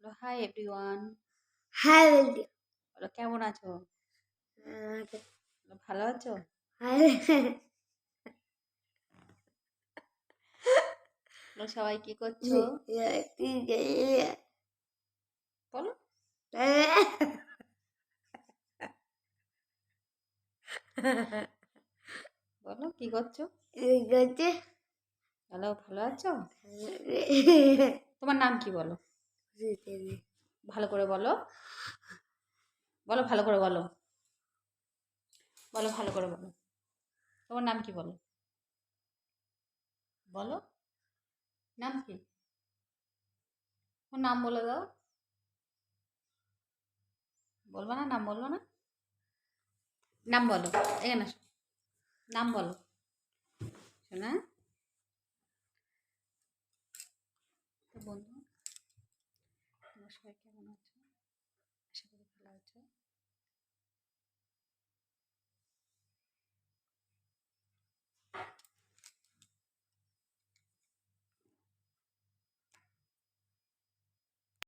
বলো hi everyone. High বলদি। বলো কেমন আছো? বলো, ভালো আছো? বলো সবাই কি করছো? বলো বলো কি করছো? বলো ভালো আছো? তোমার নাম কি বলো? ভালো করে বলো। বলো ভালো করে বলো। বলো ভালো করে বলো। তোমার নাম কি বলো? বলো নাম কি? তোমার নাম বলে দাও। বলবা না? নাম বলবা না? নাম বলো। এখানে আসো। নাম বলো শোনা। তো বন্ধু তোমরা সবাই কেমন আছো? আশা করি ভালো আছো।